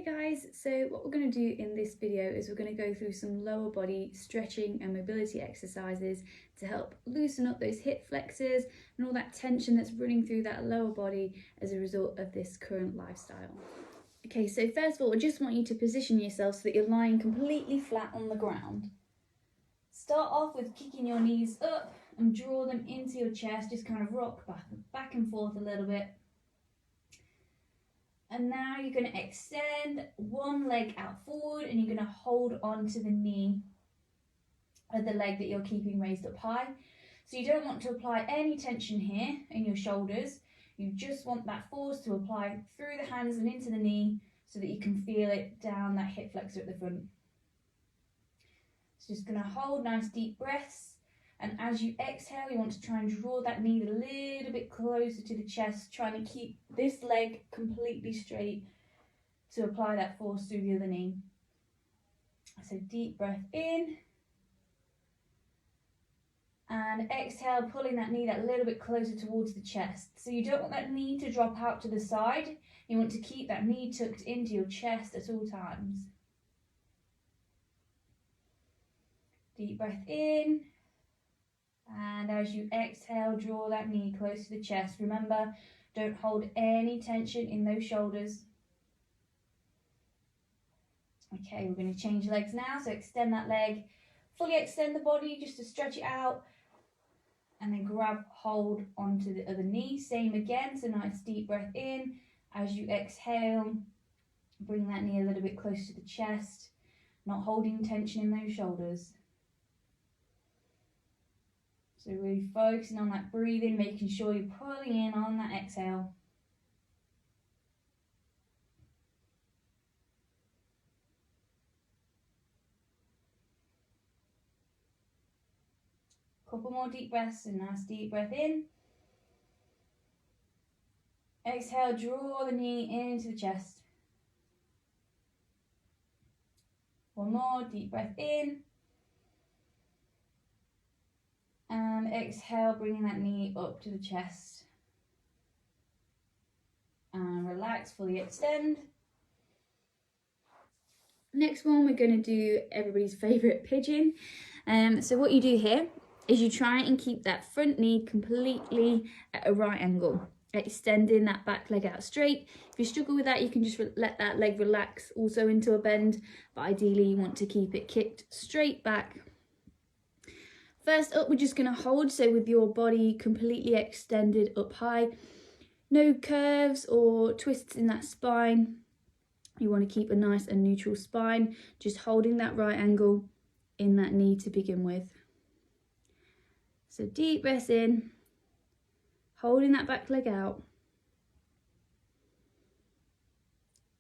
Hey guys, so what we're going to do in this video is we're going to go through some lower body stretching and mobility exercises to help loosen up those hip flexors and all that tension that's running through that lower body as a result of this current lifestyle. Okay, so first of all, I just want you to position yourself so that you're lying completely flat on the ground. Start off with kicking your knees up and draw them into your chest, just kind of rock back and forth a little bit. And now you're going to extend one leg out forward and you're going to hold on to the knee of the leg that you're keeping raised up high. So you don't want to apply any tension here in your shoulders. You just want that force to apply through the hands and into the knee so that you can feel it down that hip flexor at the front. So just going to hold nice deep breaths. And as you exhale, you want to try and draw that knee a little bit closer to the chest, trying to keep this leg completely straight to apply that force through the other knee. So deep breath in. And exhale, pulling that knee that little bit closer towards the chest. So you don't want that knee to drop out to the side. You want to keep that knee tucked into your chest at all times. Deep breath in. And as you exhale, draw that knee close to the chest. Remember, don't hold any tension in those shoulders. Okay, we're going to change legs now. So extend that leg, fully extend the body just to stretch it out. And then grab hold onto the other knee. Same again, so nice deep breath in. As you exhale, bring that knee a little bit closer to the chest. Not holding tension in those shoulders. So really focusing on that breathing, making sure you're pulling in on that exhale. Couple more deep breaths, and nice deep breath in. Exhale, draw the knee into the chest. One more, deep breath in. And exhale, bringing that knee up to the chest. And relax, fully extend. Next one, we're going to do everybody's favourite pigeon. So what you do here is you try and keep that front knee completely at a right angle, extending that back leg out straight. If you struggle with that, you can just let that leg relax also into a bend, but ideally you want to keep it kicked straight back. First up, we're just going to hold, so with your body completely extended up high. No curves or twists in that spine. You want to keep a nice and neutral spine, just holding that right angle in that knee to begin with. So deep breath in, holding that back leg out.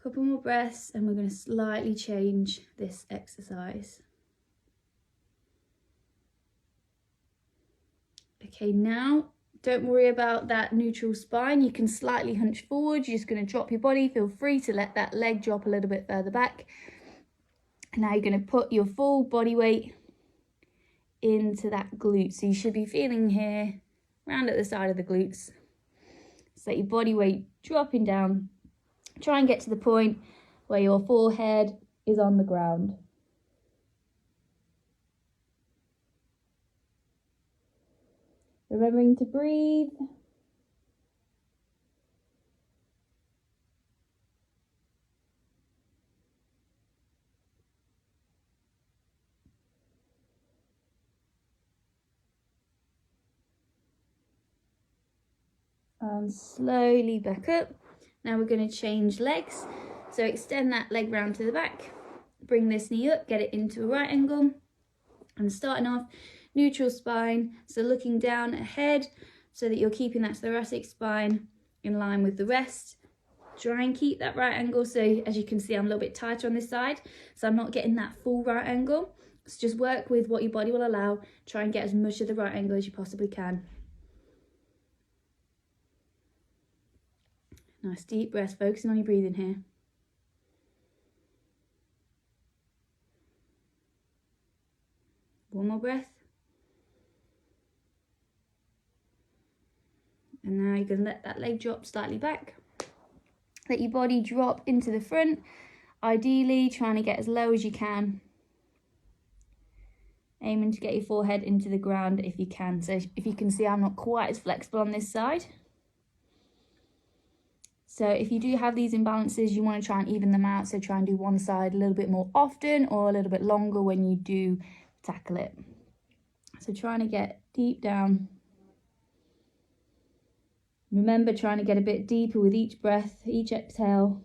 Couple more breaths and we're going to slightly change this exercise. Okay, now don't worry about that neutral spine. You can slightly hunch forward. You're just going to drop your body. Feel free to let that leg drop a little bit further back. And now you're going to put your full body weight into that glute. So you should be feeling here, round at the side of the glutes. So let your body weight dropping down. Try and get to the point where your forehead is on the ground. Remembering to breathe. And slowly back up. Now we're going to change legs. So extend that leg round to the back. Bring this knee up, get it into a right angle. And starting off, neutral spine, so looking down ahead so that you're keeping that thoracic spine in line with the rest. Try and keep that right angle. So as you can see, I'm a little bit tighter on this side, so I'm not getting that full right angle. So just work with what your body will allow. Try and get as much of the right angle as you possibly can. Nice deep breath, focusing on your breathing here. One more breath. And now you're going to let that leg drop slightly back. Let your body drop into the front. Ideally, trying to get as low as you can. Aiming to get your forehead into the ground if you can. So if you can see, I'm not quite as flexible on this side. So if you do have these imbalances, you want to try and even them out. So try and do one side a little bit more often or a little bit longer when you do tackle it. So trying to get deep down. Remember, trying to get a bit deeper with each breath, each exhale.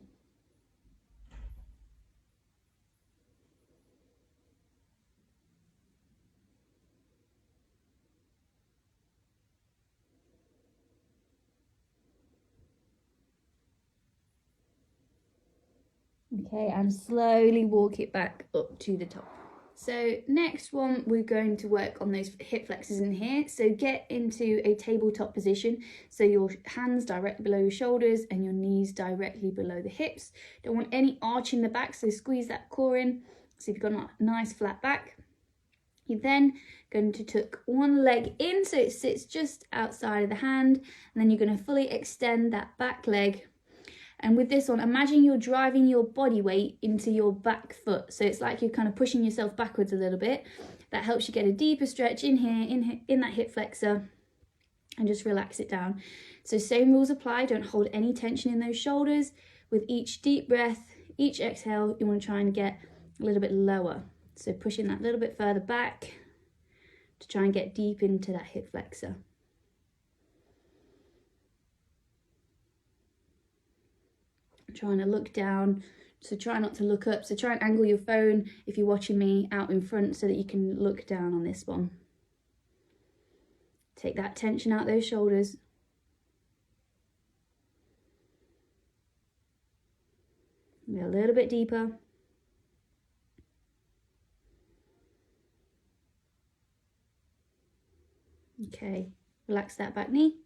Okay, and slowly walk it back up to the top. So next one, we're going to work on those hip flexors in here. So get into a tabletop position. So your hands directly below your shoulders and your knees directly below the hips. Don't want any arch in the back, so squeeze that core in. So you've got a nice flat back. You're then going to tuck one leg in so it sits just outside of the hand. And then you're going to fully extend that back leg. And with this one, imagine you're driving your body weight into your back foot. So it's like you're kind of pushing yourself backwards a little bit. That helps you get a deeper stretch in here, in that hip flexor, and just relax it down. So same rules apply. Don't hold any tension in those shoulders. With each deep breath, each exhale, you want to try and get a little bit lower. So pushing that little bit further back to try and get deep into that hip flexor. Trying to look down, so try not to look up. So try and angle your phone if you're watching me out in front so that you can look down on this one. Take that tension out those shoulders. A little bit deeper. Okay, relax that back knee.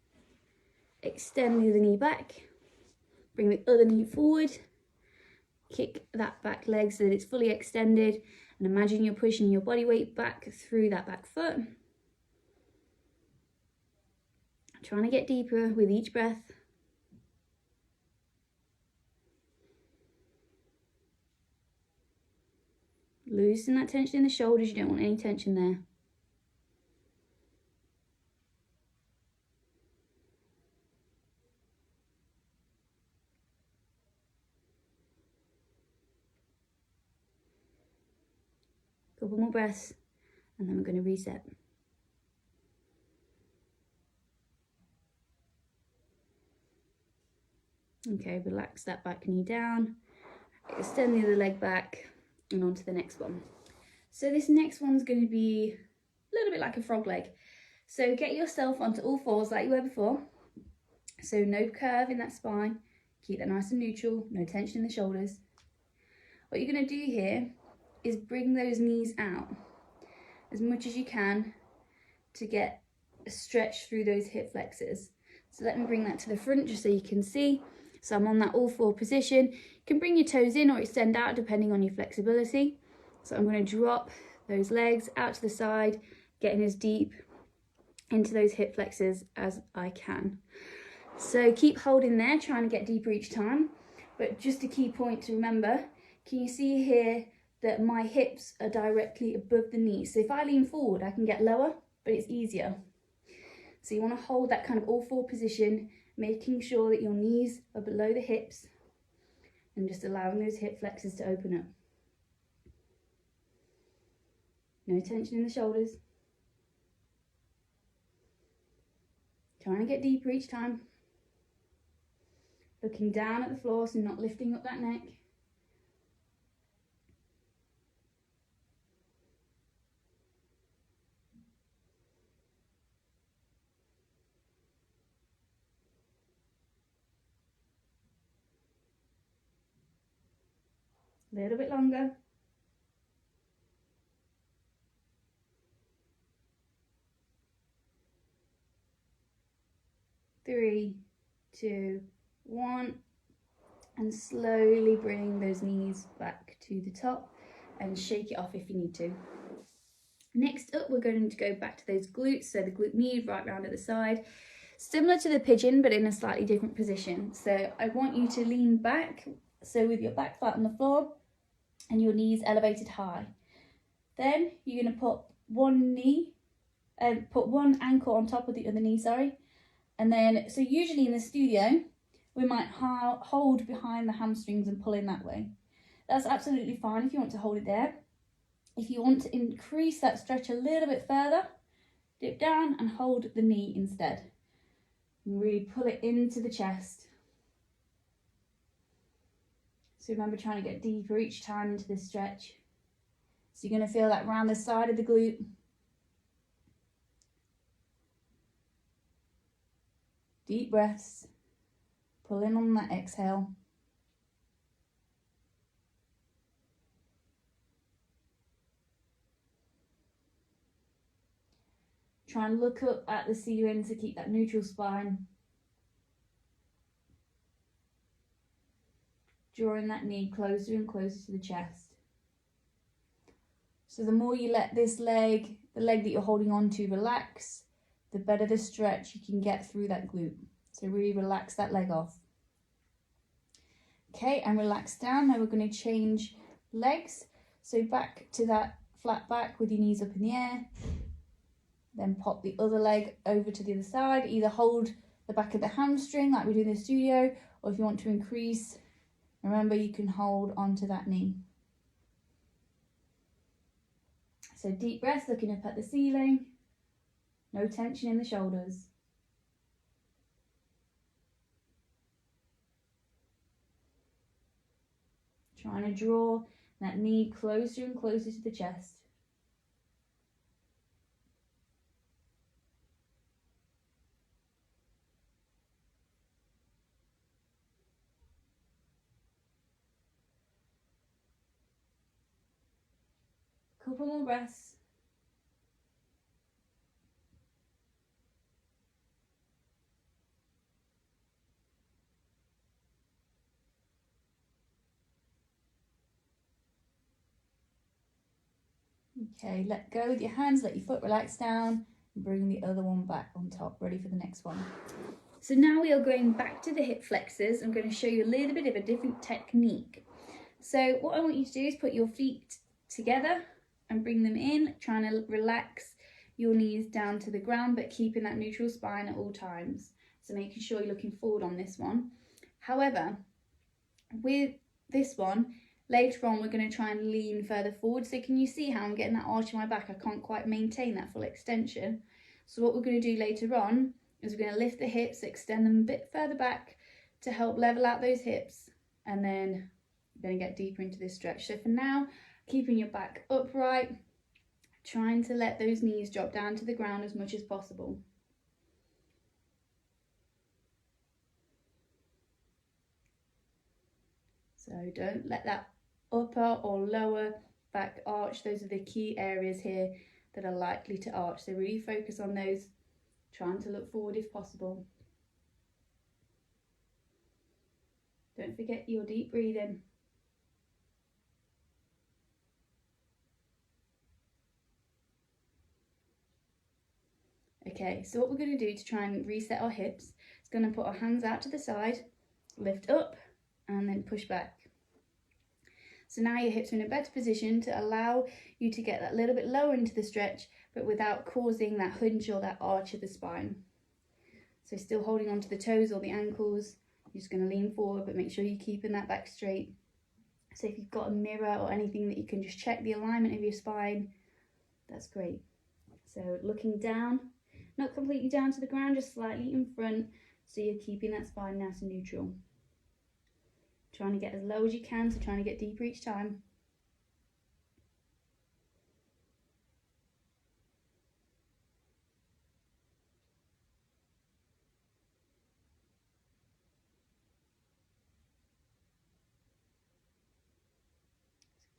Extend the other knee back. Bring the other knee forward, kick that back leg so that it's fully extended, and imagine you're pushing your body weight back through that back foot. Trying to get deeper with each breath. Loosen that tension in the shoulders, you don't want any tension there. Couple more breaths, and then we're going to reset. Okay, relax that back knee down, extend the other leg back, and on to the next one. So this next one's going to be a little bit like a frog leg. So get yourself onto all fours like you were before. So no curve in that spine, keep that nice and neutral, no tension in the shoulders. What you're going to do here is bring those knees out as much as you can to get a stretch through those hip flexors. So let me bring that to the front just so you can see. So I'm on that all four position. You can bring your toes in or extend out depending on your flexibility. So I'm going to drop those legs out to the side, getting as deep into those hip flexors as I can. So keep holding there, trying to get deeper each time. But just a key point to remember, can you see here that my hips are directly above the knees? So if I lean forward, I can get lower, but it's easier. So you want to hold that kind of all four position, making sure that your knees are below the hips and just allowing those hip flexors to open up. No tension in the shoulders. Trying to get deeper each time. Looking down at the floor, so not lifting up that neck. A little bit longer. Three, two, one, and slowly bring those knees back to the top and shake it off if you need to. Next up, we're going to go back to those glutes, so the glute med right round at the side, similar to the pigeon but in a slightly different position. So I want you to lean back So with your back flat on the floor and your knees elevated high. Then you're going to put one ankle on top of the other knee, and then, so usually in the studio, we might hold behind the hamstrings and pull in that way. That's absolutely fine if you want to hold it there. If you want to increase that stretch a little bit further, dip down and hold the knee instead. And really pull it into the chest. So remember, trying to get deeper each time into this stretch. So you're going to feel that round the side of the glute. Deep breaths. Pull in on that exhale. Try and look up at the ceiling to keep that neutral spine. Drawing that knee closer and closer to the chest. So the more you let this leg, the leg that you're holding on to, relax, the better the stretch you can get through that glute. So really relax that leg off. Okay, and relax down. Now we're going to change legs. So back to that flat back with your knees up in the air. Then pop the other leg over to the other side. Either hold the back of the hamstring like we do in the studio, or if you want to increase, remember you can hold onto that knee. So deep breath, looking up at the ceiling. No tension in the shoulders. Trying to draw that knee closer and closer to the chest. Couple more breaths. Okay, let go with your hands, let your foot relax down, and bring the other one back on top, ready for the next one. So now we are going back to the hip flexors. I'm going to show you a little bit of a different technique. So what I want you to do is put your feet together and bring them in, trying to relax your knees down to the ground, but keeping that neutral spine at all times. So making sure you're looking forward on this one. However, with this one, later on we're going to try and lean further forward. So can you see how I'm getting that arch in my back? I can't quite maintain that full extension. So what we're going to do later on is we're going to lift the hips, extend them a bit further back to help level out those hips, and then we're going to get deeper into this stretch. So for now, keeping your back upright, trying to let those knees drop down to the ground as much as possible. So don't let that upper or lower back arch. Those are the key areas here that are likely to arch. So really focus on those, trying to look forward if possible. Don't forget your deep breathing. Okay, so what we're going to do to try and reset our hips is going to put our hands out to the side, lift up, and then push back. So now your hips are in a better position to allow you to get that little bit lower into the stretch, but without causing that hunch or that arch of the spine. So still holding onto the toes or the ankles. You're just going to lean forward, but make sure you're keeping that back straight. So if you've got a mirror or anything that you can just check the alignment of your spine, that's great. So looking down, not completely down to the ground, just slightly in front, so you're keeping that spine nice and neutral. Trying to get as low as you can, so trying to get deeper each time.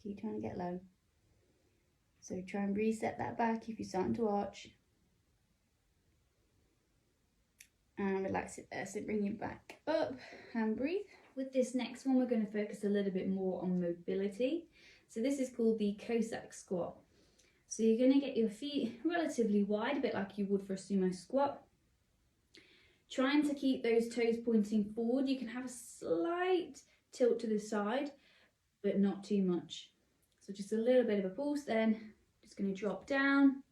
So keep trying to get low. So try and reset that back if you're starting to arch. And relax it there, so bring you back up and breathe. With this next one, we're going to focus a little bit more on mobility. So this is called the Cossack squat. So you're going to get your feet relatively wide, a bit like you would for a sumo squat. Trying to keep those toes pointing forward. You can have a slight tilt to the side, but not too much. So just a little bit of a pulse then. Just going to drop down,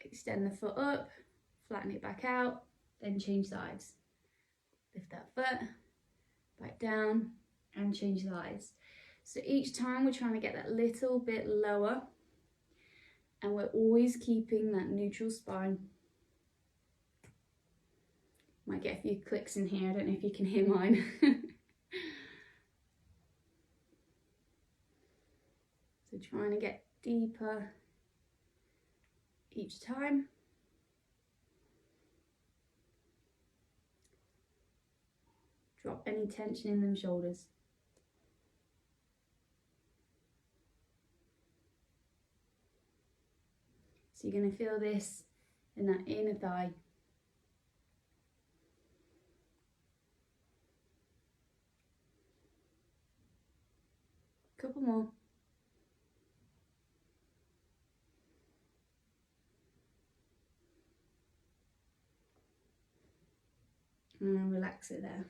extend the foot up, flatten it back out, then change sides. Lift that foot, back down, and change sides. So each time we're trying to get that little bit lower, and we're always keeping that neutral spine. Might get a few clicks in here, I don't know if you can hear mine. So trying to get deeper each time. Drop any tension in them shoulders. So you're going to feel this in that inner thigh. Couple more. And relax it there.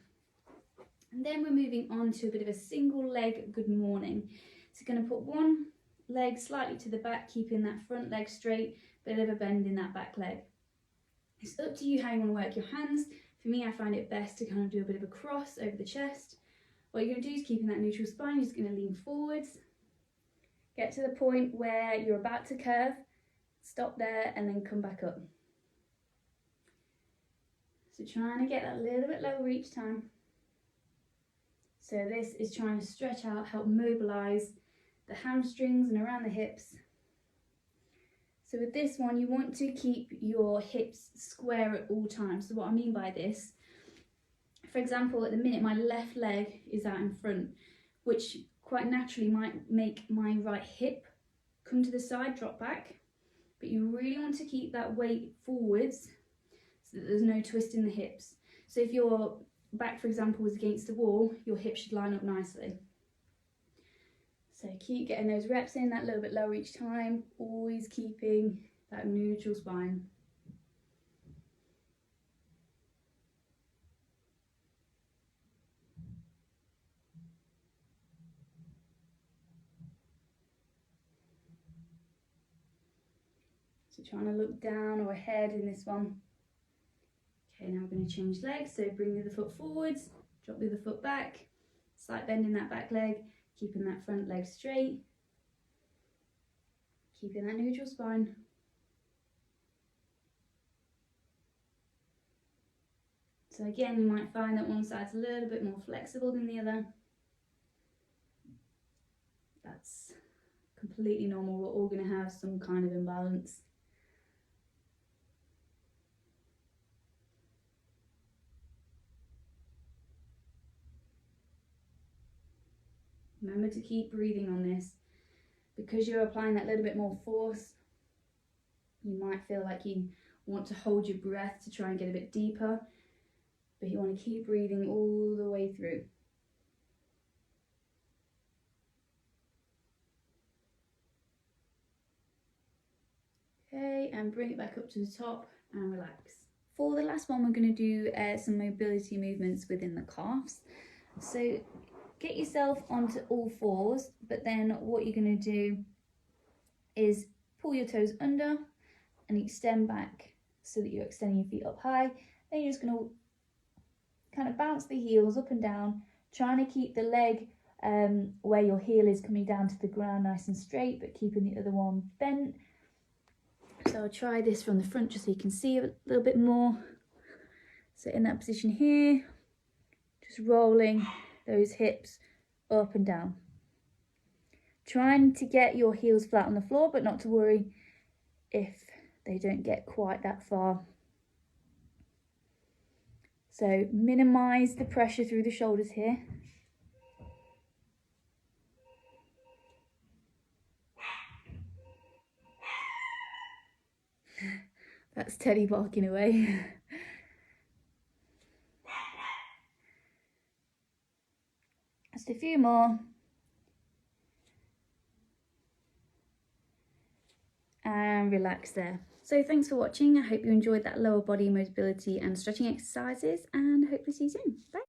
And then we're moving on to a bit of a single leg good morning. So you're going to put one leg slightly to the back, keeping that front leg straight, bit of a bend in that back leg. It's up to you how you want to work your hands. For me, I find it best to kind of do a bit of a cross over the chest. What you're going to do is keeping that neutral spine, you're just going to lean forwards, get to the point where you're about to curve, stop there and then come back up. So trying to get that a little bit lower each time. So this is trying to stretch out, help mobilize the hamstrings and around the hips. So with this one, you want to keep your hips square at all times. So what I mean by this, for example, at the minute, my left leg is out in front, which quite naturally might make my right hip come to the side, drop back. But you really want to keep that weight forwards so that there's no twist in the hips. So if your back, for example, was against the wall, your hips should line up nicely. So keep getting those reps in, that little bit lower each time, always keeping that neutral spine. So trying to look down or ahead in this one. Okay, now we're going to change legs. So bring the other foot forwards, drop the other foot back, slight bend in that back leg, keeping that front leg straight, keeping that neutral spine. So again, you might find that one side's a little bit more flexible than the other. That's completely normal. We're all going to have some kind of imbalance. Remember to keep breathing on this. Because you're applying that little bit more force, you might feel like you want to hold your breath to try and get a bit deeper, but you want to keep breathing all the way through. Okay, and bring it back up to the top and relax. For the last one, we're going to do some mobility movements within the calves. So get yourself onto all fours, but then what you're going to do is pull your toes under and extend back so that you're extending your feet up high. Then you're just going to kind of bounce the heels up and down, trying to keep the leg where your heel is coming down to the ground nice and straight, but keeping the other one bent. So I'll try this from the front just so you can see a little bit more. So in that position here, just rolling those hips up and down. Trying to get your heels flat on the floor, but not to worry if they don't get quite that far. So minimize the pressure through the shoulders here. That's Teddy barking away. Just a few more. And relax there. So thanks for watching. I hope you enjoyed that lower body mobility and stretching exercises, and hopefully see you soon. Bye.